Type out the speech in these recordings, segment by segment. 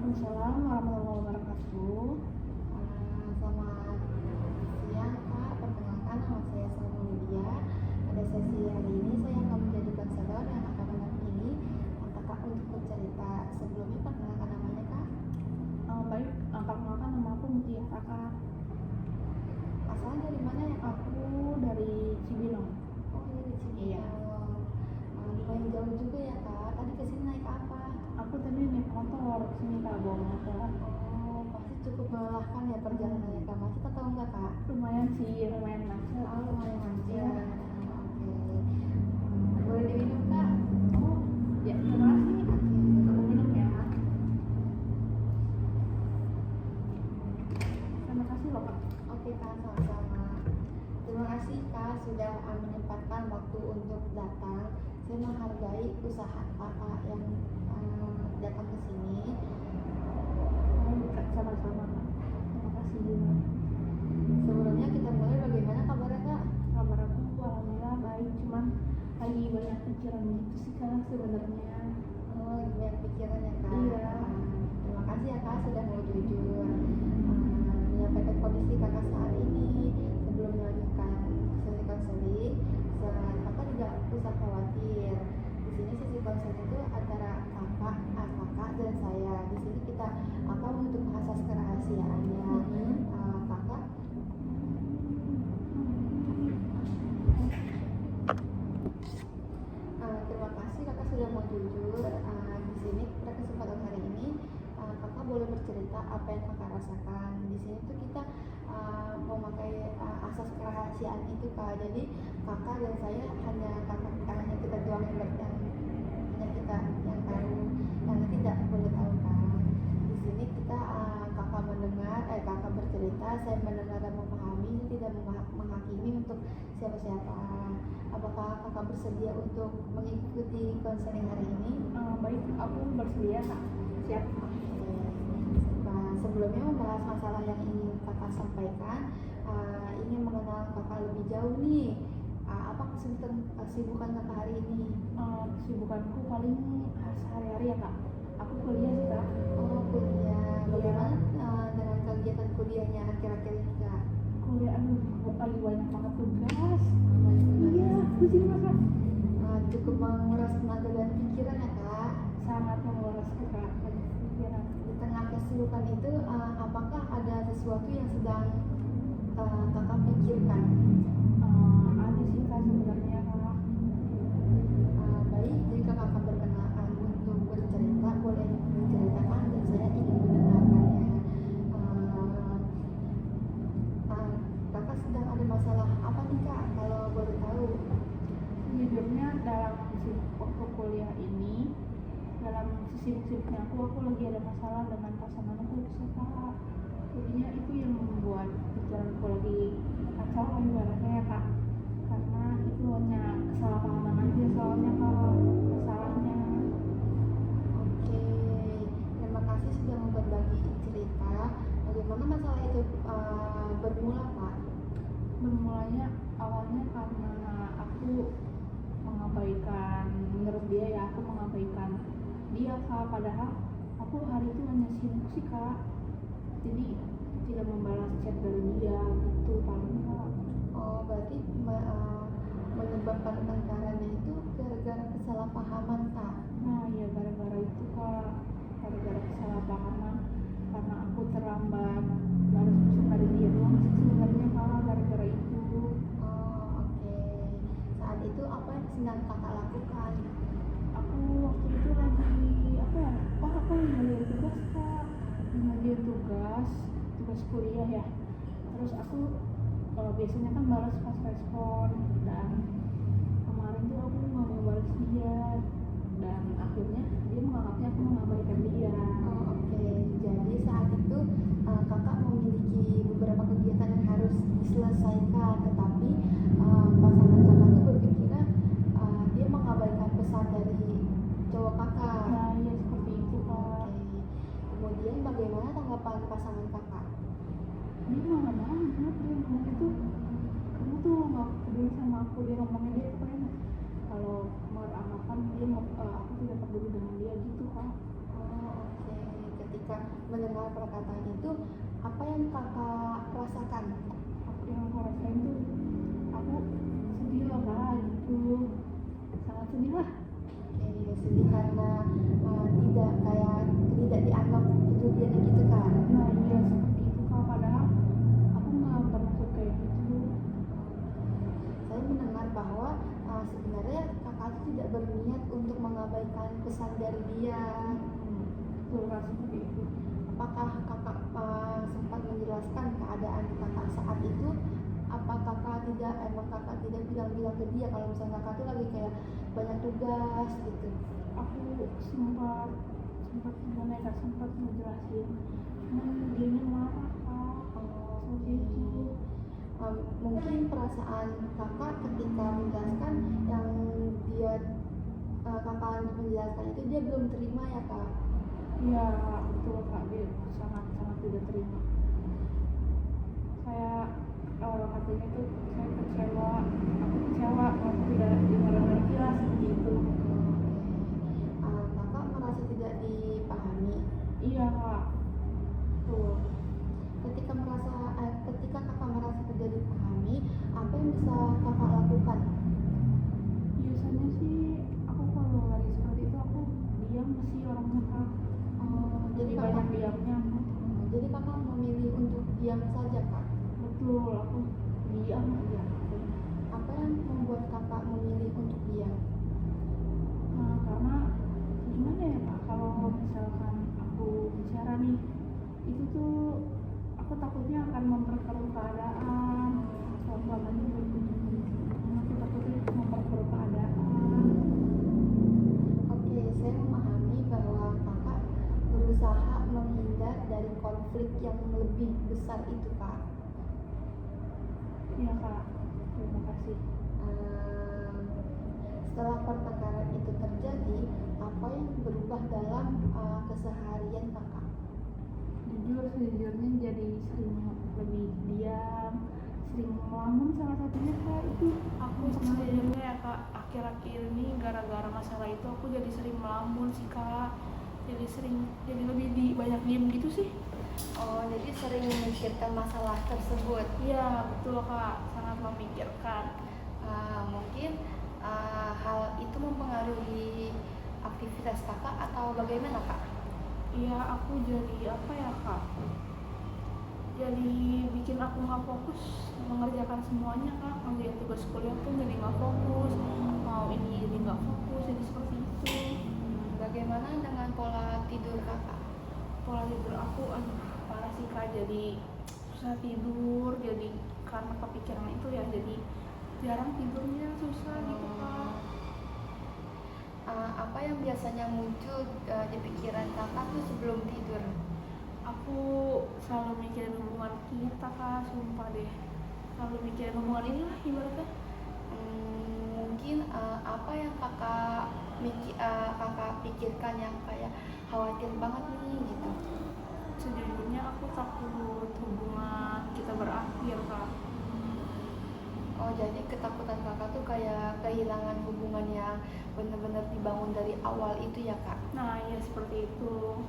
Waalaikumsalam warahmatullahi wabarakatuh. Selamat siang Kak, perkenalkan nama saya Salma Lydia. Pada sesi hari ini saya akan menjadi konselor yang akan menampingi Kakak untuk bercerita. Sebelumnya perkenalkan namanya Kak. Baik, perkenalkan nama aku Mutia Kakak. Asalnya dari mana ya Kak? Aku dari Cibinong. Oh dari Cibinong. Iya. Lumayan jauh juga ya Kak. Tadi kesini naik apa? Aku tadi naik motor sini Kak, bawa motor. Oh pasti cukup melelahkan ya perjalanannya Kak. Macet atau enggak Kak? Lumayan sih, lumayan macet. Lumayan macet. Iya. Oke. Boleh diminum Kak? Oh, ya terima kasih. Aku minum ya. Terima kasih loh Kak. Oke Kak, sama-sama. Terima kasih Kak sudah menyempatkan waktu untuk datang. Saya menghargai usaha Kakak yang datang ke sini. Kak, sama-sama. Terima kasih juga. Sebelumnya kita mulai, bagaimana kabarnya Kak? Kabar aku alhamdulillah baik, cuman lagi banyak pikiran gitu sih Kak sebenarnya. Oh, lagi banyak pikiran ya Kak? Iya. Terima kasih ya Kak sudah mau jujur menyampaikan kondisi Kakak saat ini. Sebelum melanjutkan sesi konseling, Kakak tidak usah khawatir. Di sini sesi konseling itu antara kakak dan saya. Di sini kita akan menutup asas kerahasiaannya. Kakak terima kasih Kakak sudah mau jujur. Di sini pada kesempatan hari ini Kakak boleh bercerita apa yang Kakak rasakan. Di sini tuh kita memakai asas kerahasiaan itu Kak. Jadi Kakak dan saya hanya kita doang yang hanya kita yang tahu, yang tidak boleh tahu Kak. Di sini kita Kakak bercerita, saya mendengar dan memahami, tidak menghakimi untuk siapa-siapa. Apakah Kakak bersedia untuk mengikuti konseling hari ini? Baik, aku bersedia Kak. Siap. Nah, sebelumnya membahas masalah yang ingin Kakak sampaikan, ingin mengenal Kakak lebih jauh nih. Apa kesibukan Kakak hari ini? Kesibukanku paling sehari-hari ya Kak. Aku kuliah sih Kak. Oh kuliah. Bagaimana dengan kegiatan kuliahnya akhir-akhir ini Kak? Kuliah, lagi banyak banget tugas. Iya. Iya, pusing banget. Cukup menguras tenaga dan pikiran ya Kak. Sangat menguras Kak. Pikiran. Di tengah kesibukan itu, apakah ada sesuatu yang sedang Kakak pikirkan? Ada sih Kak sebenarnya Kak. Baik, jika Kakak berkenan untuk bercerita, boleh diceritakan dan saya ingin mendengarkannya. Kakak sedang ada masalah apa nih Kak, kalau boleh tahu? Sejujurnya dalam waktu kuliah ini, dalam sibuk-sibuknya aku lagi ada masalah dengan pasangan aku sih Kak. Jadinya itu yang membuat pikiranku lagi kacau ibaratnya ya Kak. Karena itu hanya kesalahpahaman aja soalnya Kak masalahnya. Oke, terima kasih sudah mau berbagi cerita. Bagaimana masalah itu bermula Kak? Bermulanya awalnya karena aku mengabaikan, menurut dia ya aku mengabaikan dia Kak, padahal aku hari itu hanya sibuk sih Kak, jadi tidak membalas chat dari dia gitu paling Kak. Oh berarti menyebabkan perkaranya itu gara-gara kesalahpahaman Kak? Nah ya gara-gara itu Kak, gara-gara kesalahpahaman, karena aku terlambat balas pesan dari dia doang sih sebenarnya Kak, gara-gara itu. Oh oke. Saat itu apa yang sedang Kakak lakukan? Aku waktu itu lagi apa ya? Aku lagi ngerjain tugas Kak, ngerjain tugas kuliah ya. Terus aku biasanya kan balas pas respon, dan kemarin tuh aku nggak mau balas dia, dan akhirnya dia menganggapnya aku mengabaikan dia. Oh oke. Jadi saat itu Kakak memiliki beberapa kegiatan yang harus diselesaikan, tetapi pasangan Kakak tuh berpikiran dia mengabaikan pesan dari cowok Kakak. Nah ya seperti itu Kak. Oke. Kemudian bagaimana tanggapan pasangan Kakak? Dia marah banget, dia ngomong itu, kamu tuh nggak peduli sama aku, dia ngomongnya dia pengen kalau beranggapan dia aku tidak peduli dengan dia gitu Kak. Oh oke. Ketika ketika mendengar perkataan itu, apa yang kakak rasakan? Yang aku rasain tuh aku sedih lah kak gitu, sangat sedih lah. Sedih karena tidak dianggap kemudiannya gitu kan. Nah iya seperti itu kak, padahal aku nggak bermaksud kayak gitu. Saya mendengar bahwa sebenarnya kakak itu tidak berniat untuk mengabaikan pesan dari dia. Betul kak, seperti itu. Apakah kakak sempat menjelaskan keadaan kakak saat itu? Apa kakak tidak bilang-bilang ke dia kalau misalnya kakak tuh lagi kayak banyak tugas gitu? Aku sempat gimana ya kak, sempat ngejelasin, cuman dianya marah kak. Seperti itu. Mungkin perasaan kakak ketika menjelaskan yang dia kakak menjelaskan itu dia belum terima ya kak? Iya betul kak, dia sangat tidak terima. Saya katanya tuh saya kecewa, aku kecewa kalau tidak dimarahin lagi lah seperti itu. Kakak merasa tidak dipahami. Iya kak, tuh. Ketika kakak merasa tidak dipahami, apa yang bisa kakak lakukan? Biasanya sih aku kalau lagi seperti itu aku diam sih orangnya kak. Jadi banyak kakak diamnya. Jadi kakak memilih untuk diam saja kak? Betul, aku diam aja. Apa yang membuat kakak memilih untuk diam? Karena gimana ya kak, kalau misalkan aku bicara nih, itu tuh aku takutnya akan memperkeruh keadaan. Selama-lamanya aku takutnya memperkeruh keadaan. Oke, saya memahami bahwa kakak berusaha menghindar dari konflik yang lebih besar itu kak. Iya kak, terima kasih. Setelah pertengkaran itu terjadi, apa yang berubah dalam keseharian kakak? Sejujurnya jadi sering lebih diam, sering melamun salah satunya kak. Itu aku sejujurnya ya kak, akhir-akhir ini gara-gara masalah itu aku jadi sering melamun sih kak. Jadi lebih banyak diem gitu sih. Oh, jadi sering memikirkan masalah tersebut. Iya betul kak, sangat memikirkan. Mungkin hal itu mempengaruhi aktivitas kakak atau bagaimana kak? Iya, aku jadi apa ya kak, jadi bikin aku nggak fokus mengerjakan semuanya kak. Ngerjain tugas kuliah tuh jadi nggak fokus, mau ini jadi nggak fokus, jadi seperti itu. Bagaimana dengan pola tidur kakak? Pola tidur aku parah sih kak, jadi susah tidur, jadi karena kepikiran itu ya, jadi jarang tidurnya, susah gitu kak. Apa yang biasanya muncul di pikiran kakak tuh sebelum tidur? Aku selalu mikirin hubungan kita kak, sumpah deh, selalu mikirin hubungan inilah ibaratnya. Mungkin apa yang kakak pikirkan yang kayak khawatir banget nih gitu? Sejujurnya aku takut hubungan kita berakhir kak. Oh, jadi ketakutan kakak tuh kayak kehilangan hubungan yang benar-benar dibangun dari awal itu ya kak? Nah iya seperti itu.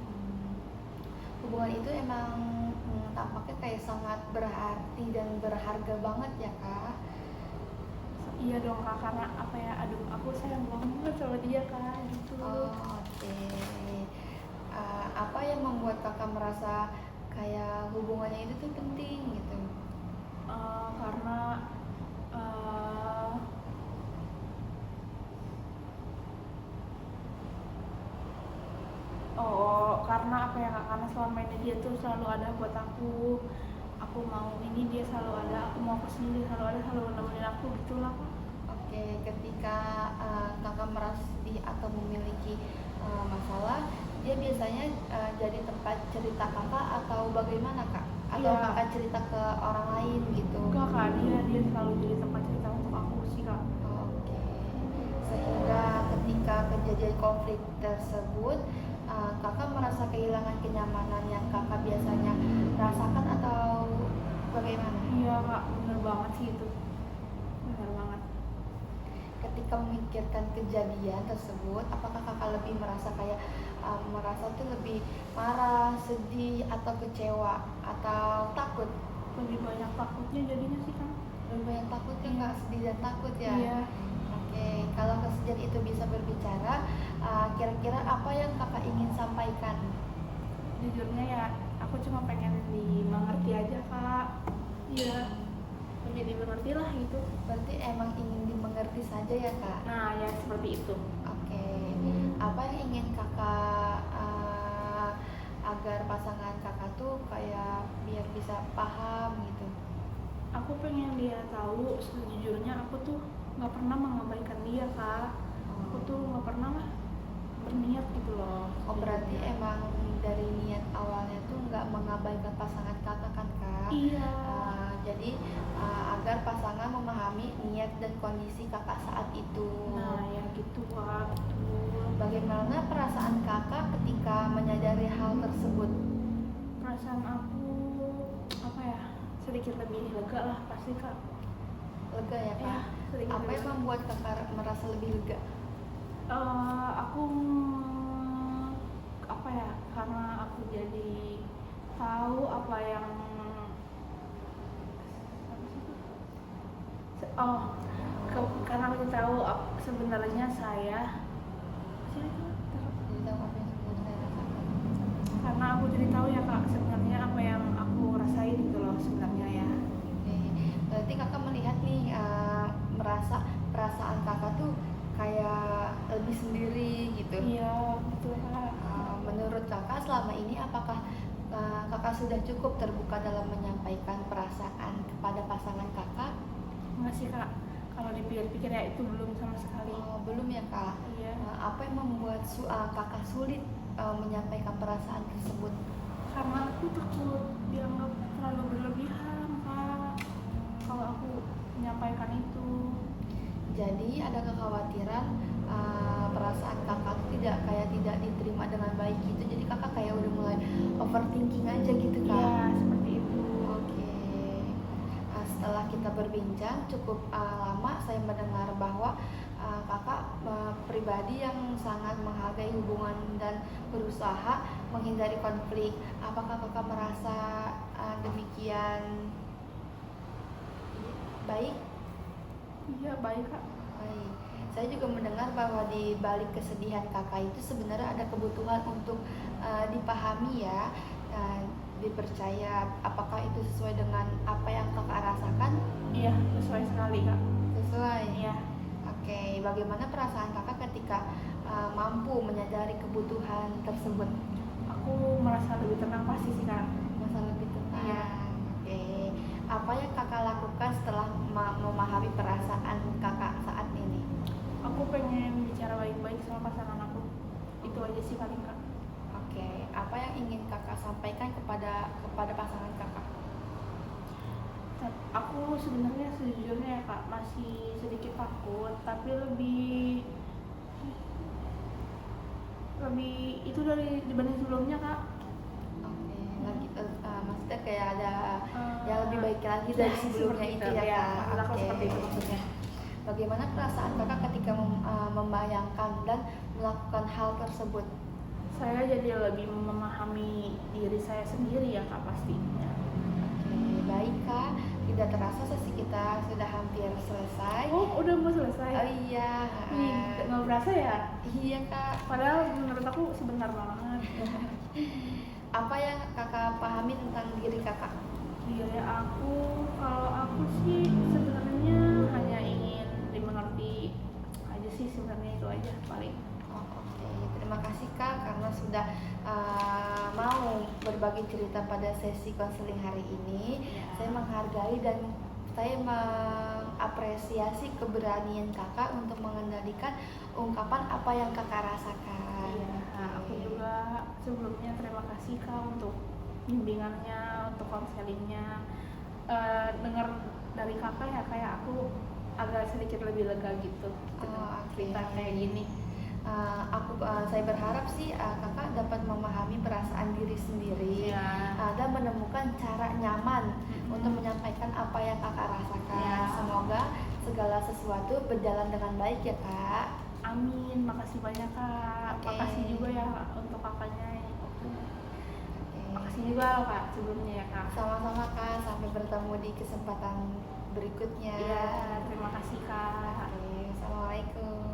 Hubungan itu emang tampaknya kayak sangat berarti dan berharga banget ya kak? Iya dong kak, karena apa ya, aduh aku sayang banget sama dia kak gitu. Oke. Apa yang membuat kakak merasa kayak hubungannya itu tuh penting gitu? Karena karena apa ya kak, karena selama ini dia tuh selalu ada buat aku mau ini dia selalu ada, aku mau kesini dia selalu ada, selalu nemenin aku gitulah kak. Oke, ketika kakak merasa atau memiliki masalah, dia biasanya jadi tempat cerita kakak atau bagaimana kak? Atau Iya. kakak cerita ke orang lain gitu? Enggak kak, dia selalu jadi tempat cerita untuk aku sih kak. Oke, sehingga ketika kejadian konflik tersebut, kakak merasa kehilangan kenyamanan yang kakak biasanya rasakan atau bagaimana? Iya kak, bener banget sih itu, bener banget. Ketika memikirkan kejadian tersebut, apakah kakak lebih merasa kayak merasa tuh lebih marah, sedih, atau kecewa, atau takut? Lebih banyak takutnya jadinya sih kan. Lebih banyak takutnya, Iya. Kak, sedih dan takut ya? Iya. Oke, kalau kesedihan itu bisa berbicara, kira-kira apa yang kakak ingin sampaikan? Jujurnya ya aku cuma pengen dimengerti aja kak. Iya, lebih dimengerti lah gitu. Berarti emang ingin dimengerti saja ya, Kak? Nah ya seperti itu. Oke, apa yang ingin kakak agar pasangan kakak tuh kayak biar bisa paham gitu? Aku pengen dia tahu sejujurnya aku tuh nggak pernah mengabaikan dia kak. Aku tuh nggak pernah lah berniat gitu loh. Oh, berarti sejujurnya. emang dari niat awalnya tuh nggak mengabaikan pasangan kakak kan, Kak? Iya. Jadi agar pasangan memahami niat dan kondisi kakak saat itu. Nah ya gitu kak. Betul. Bagaimana perasaan kakak ketika menyadari hal tersebut? Perasaan aku apa ya, sedikit lebih lega lah pasti kak. Lega ya, Kak? Ya, sedikit Apa yang lega. membuat kakak merasa lebih lega? Aku apa ya, karena aku jadi tahu apa yang karena aku tahu sebenarnya saya Jadi tahu apa yang sebenarnya saya rasakan. karena aku jadi tahu ya kak sebenarnya apa yang aku rasain gitu loh sebenarnya ya. Oke, berarti kakak melihat nih merasa perasaan kakak tuh kayak lebih sendiri gitu. Iya betul kak. Menurut kakak selama ini apakah kakak sudah cukup terbuka dalam menyampaikan perasaan kepada pasangan kakak? Enggak sih kak, kalau dipikir-pikir ya itu belum sama sekali. Oh, belum ya, Kak? Iya. Apa yang membuat kakak sulit menyampaikan perasaan tersebut? Karena aku takut dianggap terlalu berlebihan kak kalau aku menyampaikan itu. Jadi ada kekhawatiran perasaan kakak tuh tidak diterima dengan baik gitu. Jadi kakak kayak udah mulai overthinking aja gitu, Kak? Iya seperti itu. Oke. Setelah kita berbincang cukup lama, saya mendengar bahwa kakak pribadi yang sangat menghargai hubungan dan berusaha menghindari konflik. Apakah kakak merasa demikian baik? Iya baik kak. Baik. Saya juga mendengar bahwa di balik kesedihan kakak itu sebenarnya ada kebutuhan untuk dipahami ya, dipercaya. Apakah itu sesuai dengan apa yang kakak rasakan? Iya sesuai sekali kak. Sesuai. Iya. Oke, bagaimana perasaan kakak ketika mampu menyadari kebutuhan tersebut? Aku merasa lebih tenang pasti sih kak. Masa lebih tenang. Iya. Oke, apa yang kakak lakukan setelah memahami perasaan kakak saat ini? Aku pengen bicara baik-baik sama pasangan aku. Itu aja sih paling kak. Oke, apa yang ingin kakak sampaikan kepada pasangan kakak? Aku sebenarnya sejujurnya ya kak masih sedikit takut, tapi lebih itu dari dibanding sebelumnya kak. Oke, lagi maksudnya kayak ada yang lebih Eh, baik lagi dari ya, sebelumnya seperti itu itu, ya, ya, Kak? maksud aku Oke. seperti itu maksudnya. Bagaimana perasaan kakak ketika membayangkan dan melakukan hal tersebut? Saya jadi lebih memahami diri saya sendiri ya kak pastinya. Oke, baik Kak. Tidak terasa sesi kita sudah hampir selesai. Oh udah mau selesai? Oh iya. Nggak berasa ya? Iya Kak. Padahal menurut aku sebentar banget. Apa yang kakak pahami tentang diri kakak? Diri aku, kalau aku sih sebenarnya hanya ingin dimengerti aja sih, sebenarnya itu aja paling. Oh, oke. Terima kasih Kak karena sudah mau berbagi cerita pada sesi konseling hari ini. Ya. Saya menghargai dan saya mengapresiasi keberanian kakak untuk mengendalikan ungkapan apa yang kakak rasakan. Iya, nah, aku juga sebelumnya terima kasih kak untuk bimbingannya, untuk konselingnya. Dengar dari kakak ya kayak aku agak sedikit lebih lega gitu. Cerita kayak gini. Saya berharap sih kakak dapat memahami perasaan diri sendiri Ya. dan menemukan cara nyaman untuk menyampaikan apa yang kakak rasakan. Ya. Semoga segala sesuatu berjalan dengan baik ya kak. Amin, makasih banyak Kak. Oke. Makasih juga ya untuk kakaknya. Oke. Makasih juga loh Kak sebelumnya ya Kak. Sama-sama Kak, sampai bertemu di kesempatan berikutnya. Iya, terima kasih Kak. Oke, Assalamualaikum.